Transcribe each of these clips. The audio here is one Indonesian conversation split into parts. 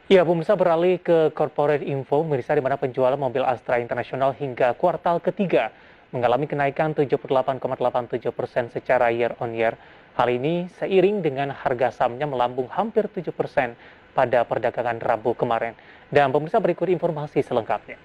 Ya, pemirsa beralih ke corporate info, pemirsa di mana penjualan mobil Astra International hingga kuartal ketiga mengalami kenaikan 78,87% secara year on year. Hal ini seiring dengan harga sahamnya melambung hampir 7% pada perdagangan Rabu kemarin. Dan pemirsa berikut informasi selengkapnya.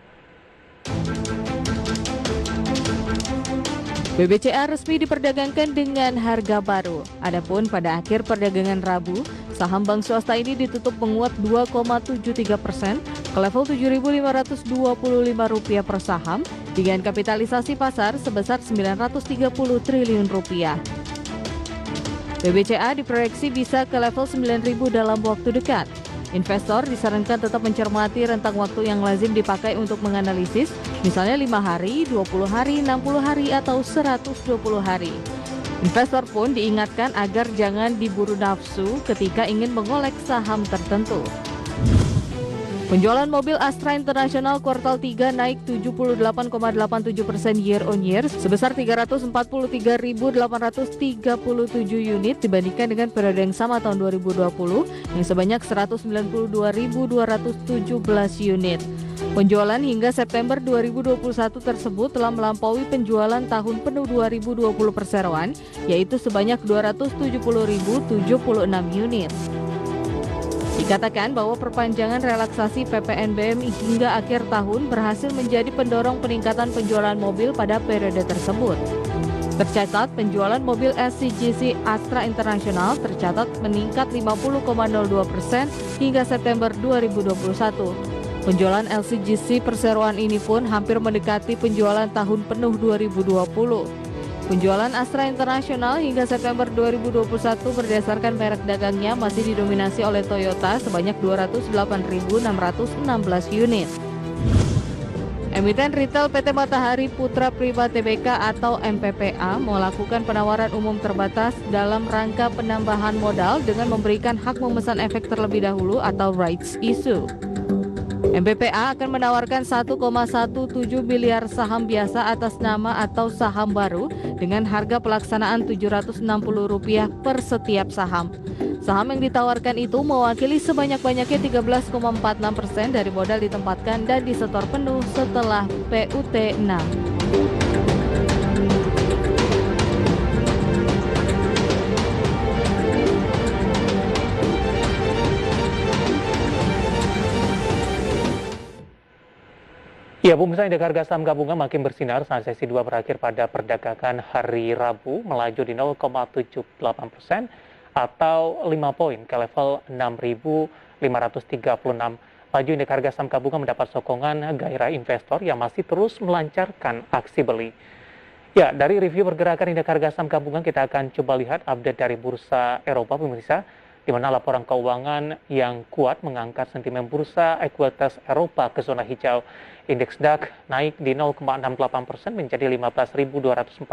BBCA resmi diperdagangkan dengan harga baru. Adapun pada akhir perdagangan Rabu, saham bank swasta ini ditutup menguat 2,73% ke level Rp7.525 per saham dengan kapitalisasi pasar sebesar Rp930 triliun. BBCA diproyeksi bisa ke level 9.000 dalam waktu dekat. Investor disarankan tetap mencermati rentang waktu yang lazim dipakai untuk menganalisis, misalnya 5 hari, 20 hari, 60 hari, atau 120 hari. Investor pun diingatkan agar jangan diburu nafsu ketika ingin mengolek saham tertentu. Penjualan mobil Astra International kuartal 3 naik 78,87% year on year sebesar 343.837 unit dibandingkan dengan periode yang sama tahun 2020 yang sebanyak 192.217 unit. Penjualan hingga September 2021 tersebut telah melampaui penjualan tahun penuh 2020 perseroan, yaitu sebanyak 270.076 unit. Dikatakan bahwa perpanjangan relaksasi PPNBM hingga akhir tahun berhasil menjadi pendorong peningkatan penjualan mobil pada periode tersebut. Tercatat penjualan mobil SCGC Astra International tercatat meningkat 50,02% hingga September 2021. Penjualan LCGC perseroan ini pun hampir mendekati penjualan tahun penuh 2020. Penjualan Astra International hingga September 2021 berdasarkan merek dagangnya masih didominasi oleh Toyota sebanyak 208.616 unit. Emiten retail PT Matahari Putra Prima Tbk atau MPPA melakukan penawaran umum terbatas dalam rangka penambahan modal dengan memberikan hak memesan efek terlebih dahulu atau rights issue. MPPA akan menawarkan 1,17 miliar saham biasa atas nama atau saham baru dengan harga pelaksanaan Rp760 per setiap saham. Saham yang ditawarkan itu mewakili sebanyak-banyaknya 13,46% dari modal ditempatkan dan disetor penuh setelah PUT 6. Ya, pemirsa, indeks harga saham gabungan makin bersinar saat sesi 2 berakhir pada perdagangan hari Rabu melaju di 0,78% atau 5 poin ke level 6.536. Laju indeks harga saham gabungan mendapat sokongan gairah investor yang masih terus melancarkan aksi beli. Ya, dari review pergerakan indeks harga saham gabungan kita akan coba lihat update dari bursa Eropa, pemirsa, di mana laporan keuangan yang kuat mengangkat sentimen bursa ekuitas Eropa ke zona hijau. Indeks DAX naik di 0,68% menjadi 15.249,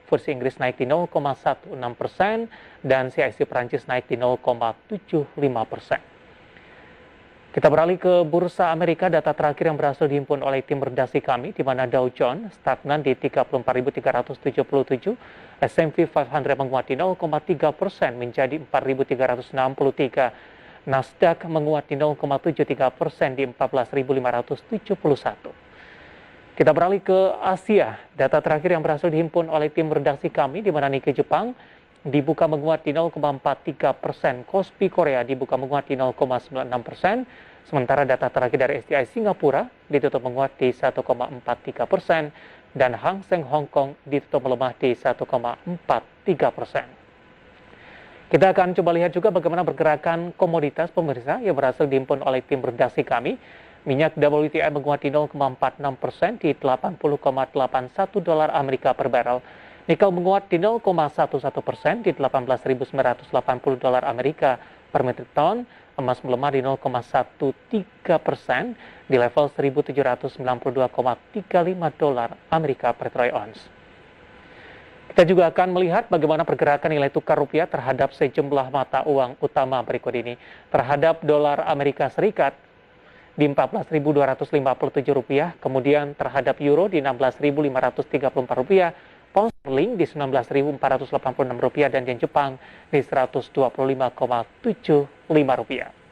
FTSE Inggris naik di 0,16%, dan CAC Perancis naik di 0,75%. Kita beralih ke bursa Amerika. Data terakhir yang berhasil dihimpun oleh tim redaksi kami, di mana Dow Jones stagnan di 34.377, S&P 500 menguat di 0,3% menjadi 4.363, Nasdaq menguat di 0,73% di 14.571. Kita beralih ke Asia. Data terakhir yang berhasil dihimpun oleh tim redaksi kami, di mana Nikkei Jepang dibuka menguat di 0,43%, Kospi Korea dibuka menguat di 0,96%, sementara data terakhir dari STI Singapura ditutup menguat di 1,43%, dan Hang Seng Hong Kong ditutup melemah di 1,43%. Kita akan coba lihat juga bagaimana pergerakan komoditas, pemirsa, yang berhasil dihimpun oleh tim redaksi kami. Minyak WTI menguat di 0,46% di 80,81 dolar Amerika per barrel. Nikel menguat di 0,11% di 18.980 dolar Amerika per metrik ton. Emas melemah di 0,13% di level 1.792,35 dolar Amerika per troy ounce. Kita juga akan melihat bagaimana pergerakan nilai tukar rupiah terhadap sejumlah mata uang utama berikut ini. Terhadap dolar Amerika Serikat di Rp14.257, kemudian terhadap euro di Rp16.534, pound sterling di Rp19.486, dan yen Jepang di Rp125,75.